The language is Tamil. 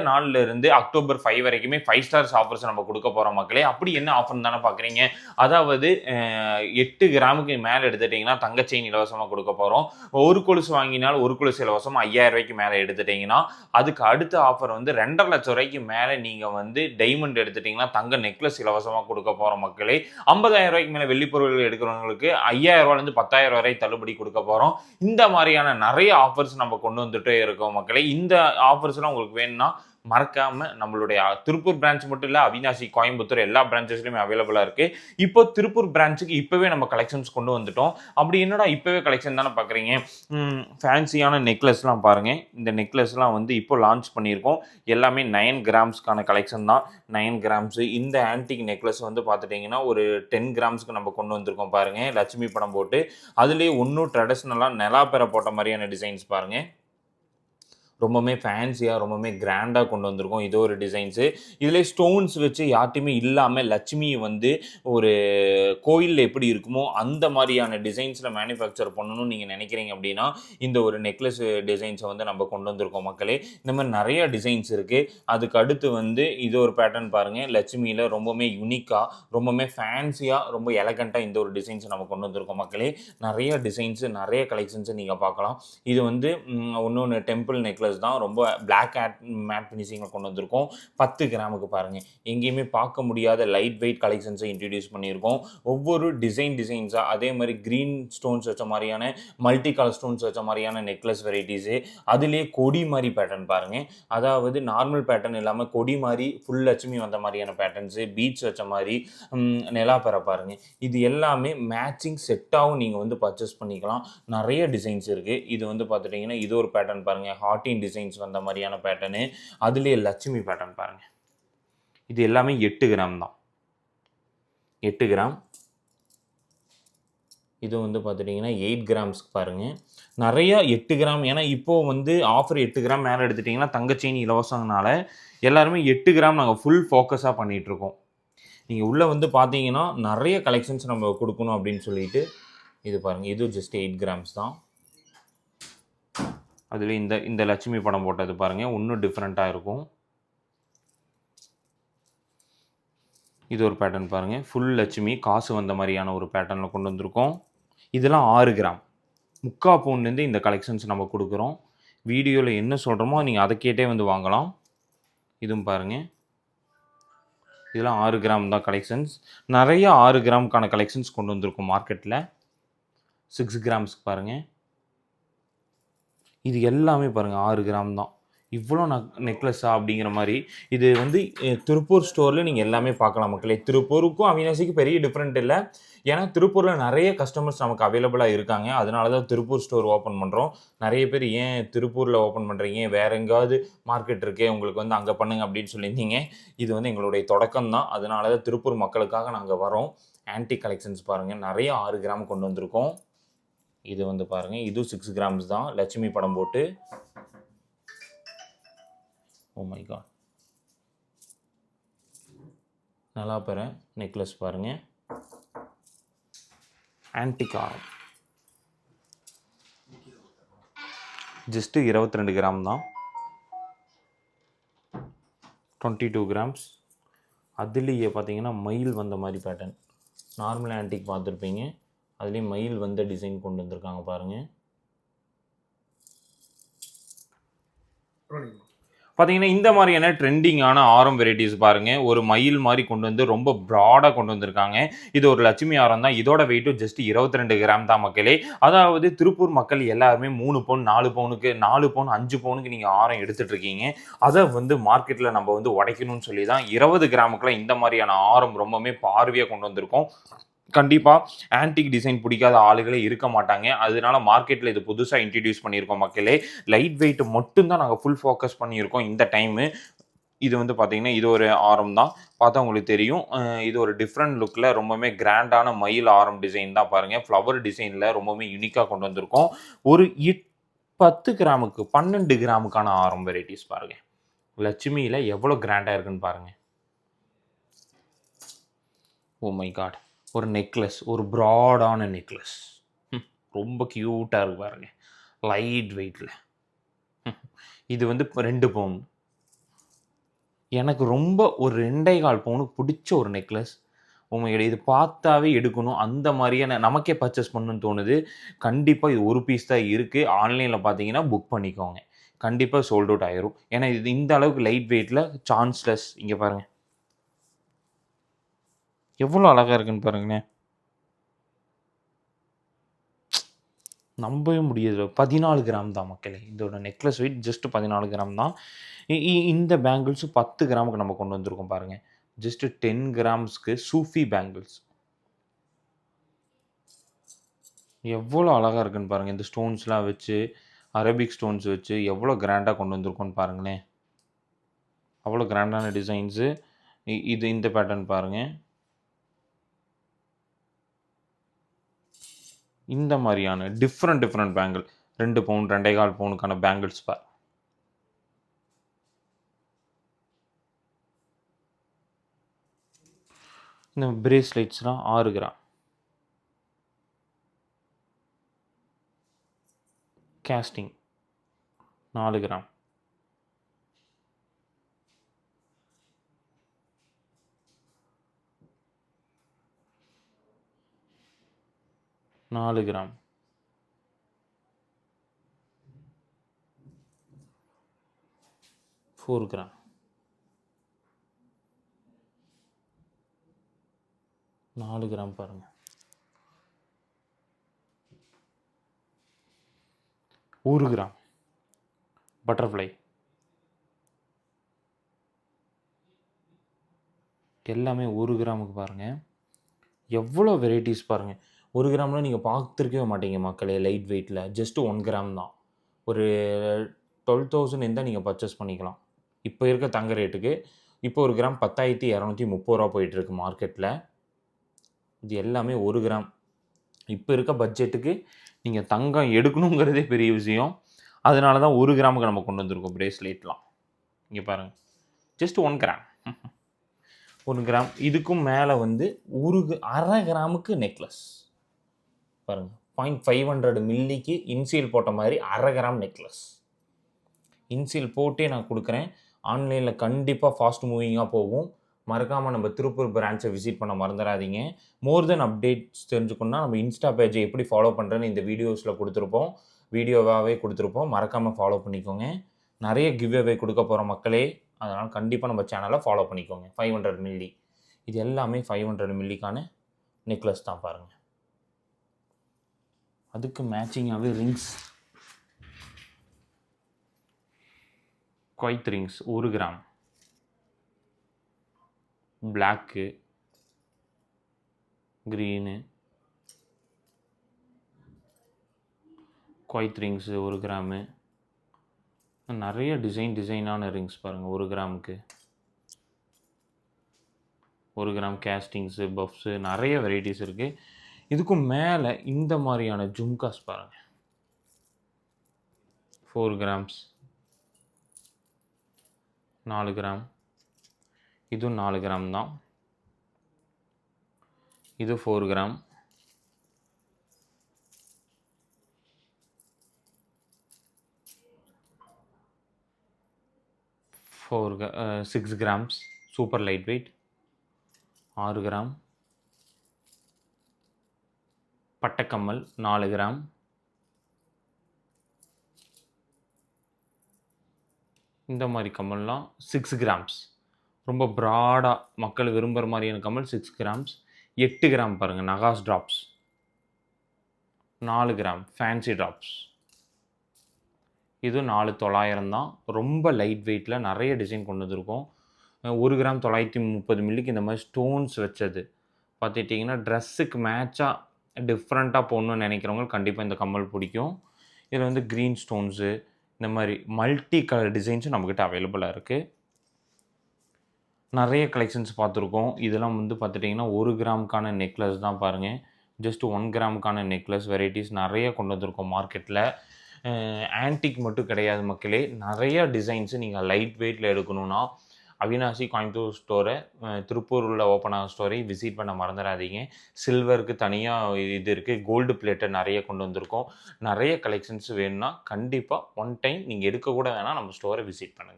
நாள்ல இருந்து அக்டோபர் 5 வரைக்குமே 5 ஸ்டார்ஸ் ஆஃபர்ஸ் நம்ம கொடுக்க போறோம் மக்களே. அப்படி என்ன ஆஃபர் தானே பார்க்குறீங்க. அதாவது 8 கிராமுக்கு மேல எடுத்துட்டீங்கன்னா தங்க செயின் இலவசமா கொடுக்க போறோம். ஒரு கொலுசு வாங்கினால் ஒரு கொலுசு இலவசம். 5000 ரூபாய்க்கு மேல எடுத்துட்டீங்கன்னா அதுக்கு அடுத்த ஆஃபர் வந்து 2.5 லட்சம் ரூபாய்க்கு மேல நீங்க வந்து டைமண்ட் எடுத்துட்டீங்கன்னா தங்க நெக்லஸ் இலவசமா கொடுக்க போறோம் மக்களே. 50,000 ரூபாய்க்கு மேல வெள்ளி பொருட்கள் எடுக்கிறவங்களுக்கு 5000 ரூபாயில இருந்து 10,000 வரை தள்ளுபடி கொடுக்க போறோம். இந்த மாதிரியான நிறைய ஆஃபர்ஸ் நம்ம கொண்டு வந்துட்டே இருக்கோம் மக்களே. இந்த ஆஃபர்ஸ் எல்லாம் உங்களுக்கு வேணும்னா மறக்காம நம்மளுடைய திருப்பூர் பிரான்ச் மட்டும் இல்ல, அவினாசி, கோயம்புத்தூர் எல்லா பிரான்ச்சஸ்லயுமே அவைலபிளா இருக்கு. இப்போ திருப்பூர் பிரான்ச்சுக்கு இப்பவே நம்ம கலெக்ஷன்ஸ் கொண்டு வந்துட்டோம். அப்படி என்னடா இப்பவே கலெக்ஷன் தானே பாக்குறீங்க. ஃபேன்சியான நெக்லஸ்லாம் பாருங்க. இந்த நெக்லஸ்லாம் வந்து இப்போ லான்ச் பண்ணியிருக்கோம். எல்லாமே 9 கிராம்ஸ்க்கான கலெக்ஷன் தான். 9 கிராம்ஸ். இந்த ஆன்டிக் நெக்லஸ் வந்து பார்த்துட்டீங்கன்னா ஒரு 10 கிராம்ஸ்க்கு நம்ம கொண்டு வந்திருக்கோம் பாருங்க. லட்சுமி படம் போட்டு அதுலேயே ஒன்றும் ட்ரெடிஷ்னலாக நிலாப்பெற போட்ட மாதிரியான டிசைன்ஸ் பாருங்க. ரொம்பவுமே ஃபேன்சியாக ரொம்பவுமே கிராண்டாக கொண்டு வந்திருக்கோம். இது ஒரு டிசைன்ஸு. இதிலே ஸ்டோன்ஸ் வச்சு யார்ட்டையுமே இல்லாமல் லட்சுமி வந்து ஒரு கோயிலில் எப்படி இருக்குமோ அந்த மாதிரியான டிசைன்ஸில் மேனுஃபேக்சர் பண்ணணும்னு நீங்கள் நினைக்கிறீங்க அப்படின்னா இந்த ஒரு நெக்லஸ் டிசைன்ஸை வந்து நம்ம கொண்டு வந்திருக்கோம் மக்களே. இந்த மாதிரி நிறைய டிசைன்ஸ் இருக்குது. அதுக்கு அடுத்து வந்து இது ஒரு பேட்டர்ன் பாருங்கள். லட்சுமியில் ரொம்பவுமே யூனிக்காக ரொம்பவுமே ஃபேன்சியாக ரொம்ப எலகண்ட்டாக இந்த ஒரு டிசைன்ஸை நம்ம கொண்டு வந்திருக்கோம் மக்களே. நிறைய டிசைன்ஸு நிறைய கலெக்ஷன்ஸு நீங்கள் பார்க்கலாம். இது வந்து ஒன்று டெம்பிள் நெக்லஸ் தான். ரொம்ப பிளாக் மேட் ஃபினிஷிங்கில் கொண்டு வந்திருக்கோம். 10 கிராமுக்கு பாருங்கள். எங்கேயுமே பார்க்க முடியாத லைட் வெயிட் கலெக்ஷன்ஸை இன்ட்ரடியூஸ் பண்ணியிருக்கோம். ஒவ்வொரு டிசைன்ஸாக அதே மாதிரி க்ரீன் ஸ்டோன்ஸ் வச்ச மாதிரியான மல்டி கலர் ஸ்டோன்ஸ் வச்ச மாதிரியான நெக்லஸ் வெரைட்டிஸு. அதுலேயே கொடி மாதிரி பேட்டர்ன் பாருங்கள். அதாவது நார்மல் பேட்டர்ன் இல்லாமல் கொடி மாதிரி ஃபுல் லட்சுமி வந்த மாதிரியான பேட்டர்ன்ஸு, பீட்ஸ் வச்ச மாதிரி நிலாப்பெற பாருங்கள். இது எல்லாமே மேட்சிங் செட்டாகவும் நீங்கள் வந்து பர்ச்சேஸ் பண்ணிக்கலாம். நிறைய டிசைன்ஸ் இருக்குது. இது வந்து பார்த்துட்டிங்கன்னா இது ஒரு பேட்டர்ன் பாருங்கள். ஹார்டின் டிசைன்ஸ் வந்த மாதிரியான பேட்டர்னு. அதுலேயே லட்சுமி பேட்டர்ன் பாருங்கள். இது எல்லாமே 8 கிராம் தான். 8 கிராம். இது வந்து பார்த்துட்டிங்கன்னா 8 கிராம்ஸ்க்கு பாருங்கள். நிறையா 8 கிராம். ஏன்னா இப்போது வந்து ஆஃபர் 8 கிராம் மேலே எடுத்துட்டிங்கன்னா தங்கச்செயின் இலவசங்கனால எல்லாருமே 8 கிராம் நாங்கள் ஃபுல் ஃபோக்கஸாக பண்ணிகிட்ருக்கோம். நீங்கள் உள்ளே வந்து பார்த்தீங்கன்னா நிறைய கலெக்ஷன்ஸ் நம்ம கொடுக்கணும் அப்படின்னு சொல்லிட்டு இது பாருங்கள். இது ஜஸ்ட் 8 கிராம்ஸ் தான். அதில் இந்த லட்சுமி படம் போட்டது பாருங்கள். இன்னும் டிஃப்ரெண்ட்டாக இருக்கும். இது ஒரு பேட்டர்ன் பாருங்கள். ஃபுல் லட்சுமி காசு வந்த மாதிரியான ஒரு பேட்டர்னில் கொண்டு வந்திருக்கோம். இதெல்லாம் 6 கிராம். 3/4 பவுன்லேருந்து இந்த கலெக்ஷன்ஸ் நம்ம கொடுக்குறோம். வீடியோவில் என்ன சொல்கிறோமோ நீங்கள் அதை கேட்டே வந்து வாங்கலாம். இதுவும் பாருங்கள். இதெல்லாம் 6 கிராம் தான் கலெக்ஷன்ஸ். நிறைய 6 கிராமுக்கான கலெக்ஷன்ஸ் கொண்டு வந்திருக்கோம் மார்க்கெட்டில். 6 கிராம்ஸ்க்கு பாருங்கள். இது எல்லாமே பாருங்கள் 6 கிராம் தான். இவ்வளோ நெக்லஸா அப்படிங்கிற மாதிரி. இது வந்து திருப்பூர் ஸ்டோரில் நீங்கள் எல்லாமே பார்க்கலாம் மக்களே. திருப்பூருக்கும் அவினாசிக்கும் பெரிய டிஃப்ரெண்ட் இல்லை. ஏன்னா திருப்பூரில் நிறைய கஸ்டமர்ஸ் நமக்கு அவைலபிளாக இருக்காங்க. அதனால தான் திருப்பூர் ஸ்டோர் ஓப்பன் பண்ணுறோம். நிறைய பேர் ஏன் திருப்பூரில் ஓப்பன் பண்ணுறீங்க, வேறு எங்கேயாவது மார்க்கெட் இருக்கே உங்களுக்கு வந்து அங்கே பண்ணுங்க அப்படின்னு சொல்லியிருந்தீங்க. இது வந்து எங்களுடைய தொடக்கம் தான். அதனால தான் திருப்பூர் மக்களுக்காக நாங்கள் வரோம். ஆன்டிக் கலெக்ஷன்ஸ் பாருங்கள். நிறைய 6 கிராம் கொண்டு வந்திருக்கோம். இது வந்து பாருங்கள். இது 6 கிராம்ஸ் தான். லட்சுமி படம் போட்டு. Oh my God. நல்லா பெற நெக்லஸ் பாருங்கள். ஆன்டிக் ஆரம். ஜஸ்ட்டு 22 கிராம் தான். 22 கிராம்ஸ். அதுலேயே பார்த்தீங்கன்னா மயில் வந்த மாதிரி பேட்டர்ன். நார்மல் ஆன்டிக் பார்த்துருப்பீங்க. அதுலேயும் மயில் வந்த டிசைன் கொண்டு வந்திருக்காங்க பாருங்கள். பார்த்தீங்கன்னா இந்த மாதிரியான ட்ரெண்டிங்கான ஆரம் வெரைட்டிஸ் பாருங்கள். ஒரு மயில் மாதிரி கொண்டு வந்து ரொம்ப ப்ராடாக கொண்டு வந்திருக்காங்க. இது ஒரு லட்சுமி ஆரம் தான். இதோட வெயிட்டும் ஜஸ்ட் 22 கிராம் தான் மக்களே. அதாவது திருப்பூர் மக்கள் எல்லாருமே 3 பவுன் 4 பவுனுக்கு 4 பவுன் 5 பவுனுக்கு நீங்கள் ஆரம் எடுத்துகிட்டு இருக்கீங்க. அதை வந்து மார்க்கெட்டில் நம்ம வந்து உடைக்கணும்னு சொல்லி தான் 20 கிராமுக்குலாம் இந்த மாதிரியான ஆரம் ரொம்பவுமே பார்வையாக கொண்டு வந்திருக்கோம். கண்டிப்பாக ஆன்டிக் டிசைன் பிடிக்காத ஆளுகளே இருக்க மாட்டாங்க. அதனால மார்க்கெட்டில் இது புதுசாக இன்ட்ரடியூஸ் பண்ணியிருக்கோம் மக்களே. லைட் வெயிட் மட்டும்தான் நாங்கள் ஃபுல் ஃபோக்கஸ் பண்ணியிருக்கோம் இந்த டைமு. இது வந்து பார்த்தீங்கன்னா இது ஒரு ஆரம் தான். பார்த்தா உங்களுக்கு தெரியும். இது ஒரு டிஃப்ரெண்ட் லுக்கில் ரொம்பவுமே கிராண்டான மயில் ஆரம் டிசைன் தான் பாருங்கள். ஃப்ளவர் டிசைனில் ரொம்பவுமே யூனிக்காக கொண்டு வந்திருக்கோம். ஒரு 10 கிராமுக்கு 12 கிராமுக்கான ஆரம் வெரைட்டிஸ் பாருங்கள். லட்சுமியில் எவ்வளோ கிராண்டாக இருக்குன்னு பாருங்கள். Oh my God. ஒரு நெக்லஸ், ஒரு ப்ராடான நெக்லஸ். ரொம்ப க்யூட்டாக இருக்கு பாருங்க. லைட் வெயிட்டில். இது வந்து 2 பவுன். எனக்கு ரொம்ப ஒரு 2.25 பவுனுக்கு பிடிச்ச ஒரு நெக்லஸ். உண்மையிலே இது பார்த்தாவே எடுக்கணும். அந்த மாரியான நமக்கே பர்ச்சேஸ் பண்ணணும்னு தோணுது. கண்டிப்பா இது ஒரு பீஸ் தான் இருக்கு. ஆன்லைன்ல பார்த்தீங்கன்னா புக் பண்ணிக்கோங்க. கண்டிப்பா சோல்ட் அவுட் ஆயிரும். ஏன்னா இது இந்த அளவுக்கு லைட் வெயிட்ல சான்ஸ்லெஸ். இங்க பாருங்க. எவ்வளோ அழகா இருக்குன்னு பாருங்களேன். நம்பவே முடியல. 14 கிராம் தான் மக்களே. இதோட நெக்லஸ் வெயிட் ஜஸ்ட் 14 கிராம் தான். இந்த பேங்கிள்ஸ் 10 கிராமுக்கு நம்ம கொண்டு வந்திருக்கோம் பாருங்க. ஜஸ்ட் 10 கிராம்ஸ்க்கு சூஃபி பேங்கிள்ஸ். எவ்வளோ அழகா இருக்குன்னு பாருங்க. இந்த ஸ்டோன்ஸ்லாம் வச்சு, அரபிக் ஸ்டோன்ஸ் வச்சு எவ்வளோ கிராண்டா கொண்டு வந்திருக்கோம்னு பாருங்களேன். அவ்வளோ கிராண்டான டிசைன்ஸு. இது இந்த பேட்டர்ன் பாருங்க. இந்த மாரியான டிஃப்ரெண்ட் பேங்கிள். 2 பவுன், 2.25 பவுனுக்கான பேங்கிள்ஸ் இந்த பிரேஸ்லெட்ஸ்லாம் 6 கிராம். Casting 4 gram. நாலு கிராம். 4 கிராம். 4 கிராம் பாருங்க. 1 கிராம். பட்டர்ஃப்ளை. எல்லாமே 1 கிராமுக்கு பாருங்க. எவ்வளோ வெரைட்டிஸ் பாருங்க. 1 கிராம்ல நீங்க பார்த்துருக்கவே மாட்டீங்க மக்களே லைட் வெயிட்ல. ஜஸ்ட் 1 கிராம் தான். ஒரு 12,000 இருந்தா நீங்க பர்ச்சேஸ் பண்ணிக்கலாம். இப்போ இருக்க தங்க ரேட்டுக்கு. இப்போ 1 கிராம் 10,230 ரூவா போயிட்டு இருக்கு மார்க்கெட்ல. இது எல்லாமே 1 கிராம். இப்போ இருக்க பட்ஜெட்டுக்கு நீங்க தங்கம் எடுக்கணுங்கிறதே பெரிய விஷயம். அதனால தான் 1 கிராமுக்கு நம்ம கொண்டு வந்திருக்கோம் பிரேஸ்லெட்லாம். இங்க பாருங்க. Just 1 gram. 1 கிராம். இதுக்கும் மேல வந்து 1/2 கிராமுக்கு நெக்லஸ். பாருங்க. 0.500 மில்லிக்கு இன்சீல் போட்ட மாரி 1/2 கிராம் நெக்லஸ். இன்சீல் போட்டே நான் குடுக்குறேன். ஆன்லைன்ல கண்டிப்பா ஃபாஸ்ட் மூவிங்கா போகும். மறக்காம நம்ம திருப்பூர் பிரான்ச்சை விசிட் பண்ண மறந்துறாதீங்க. மோர் தென் அப்டேட்ஸ் தெரிஞ்சுக்கணும்னா நம்ம இன்ஸ்டா பேஜை எப்படி ஃபாலோ பண்ணுறேன்னு இந்த வீடியோஸ்ல குடுத்துருப்போம். வீடியோவாவே குடுத்துருப்போம். மறக்காம ஃபாலோ பண்ணிக்கோங்க. நிறைய கிவ் அவே குடுக்க போறோம் மக்களே. அதனால கண்டிப்பா நம்ம சேனலை ஃபாலோ பண்ணிக்கோங்க. 500 மில்லி. இது எல்லாமே 500 மில்லிக்கான நெக்லஸ் தான் பாருங்க. அதுக்கு மேட்சிங்காவே rings. Kuwait rings 1 gram. Black, green, Kuwait rings 1 gram. நிறைய டிசைனான ரிங்ஸ் பாருங்கள் 1 கிராமுக்கு. 1 கிராம் கேஸ்டிங்ஸு, பஃப்ஸு நிறைய வெரைட்டிஸ் இருக்குது. இதுக்கும் மேலே இந்த மாதிரியான ஜும்காஸ் பாருங்கள். 4 கிராம்ஸ். 4 கிராம். இதுவும் 4 கிராம் தான். இது 4 gram. Four 6 grams. Super light weight. 6 gram. பட்டைக்கம்மல் 4 கிராம். இந்த மாதிரி கம்மல்லாம் 6 கிராம்ஸ். ரொம்ப ப்ராடாக மக்கள் விரும்புகிற மாதிரியான கம்மல் 6 கிராம்ஸ். 8 கிராம் பாருங்கள் நகாஸ் ட்ராப்ஸ். 4 gram fancy drops. இது 4,900 தான். ரொம்ப லைட் வெயிட்டில் நிறைய டிசைன் கொண்டு வந்திருக்கோம். 1 கிராம் 930 மில்லிக்கு இந்த மாதிரி ஸ்டோன்ஸ் வச்சது பார்த்துட்டிங்கன்னா ட்ரெஸ்ஸுக்கு மேட்சாக டிஃப்ரெண்ட்டாக போடணும்னு நினைக்கிறவங்களுக்கு கண்டிப்பாக இந்த கம்மல் பிடிக்கும். இதில் வந்து க்ரீன் ஸ்டோன்ஸு இந்த மாதிரி மல்டி கலர் டிசைன்ஸும் நம்மக்கிட்ட அவைலபிளாக இருக்குது. நிறைய கலெக்ஷன்ஸ் பார்த்துருக்கோம். இதெல்லாம் வந்து பார்த்துட்டிங்கன்னா 1 கிராமுக்கான நெக்லஸ் தான் பாருங்கள். ஜஸ்ட் 1 கிராமுக்கான நெக்லஸ் வெரைட்டிஸ் நிறைய கொண்டு வந்திருக்கோம் மார்க்கெட்டில். ஆன்டிக் மட்டும் கிடையாது மக்களே. நிறைய டிசைன்ஸு நீங்கள் லைட் வெயிட்டில் எடுக்கணும்னா அவினாசி கோயம்புத்தூர் ஸ்டோரை திருப்பூரில் ஓப்பன் ஆகிற ஸ்டோரை விசிட் பண்ண மறந்துடாதீங்க. சில்வருக்கு தனியாக இது இருக்குது. கோல்டு பிளேட்டை நிறைய கொண்டு வந்திருக்கோம். நிறைய கலெக்ஷன்ஸ் வேணும்னா கண்டிப்பாக ஒன் டைம் நீங்கள் எடுக்கக்கூட வேணால் நம்ம ஸ்டோரை விசிட் பண்ணுங்கள்.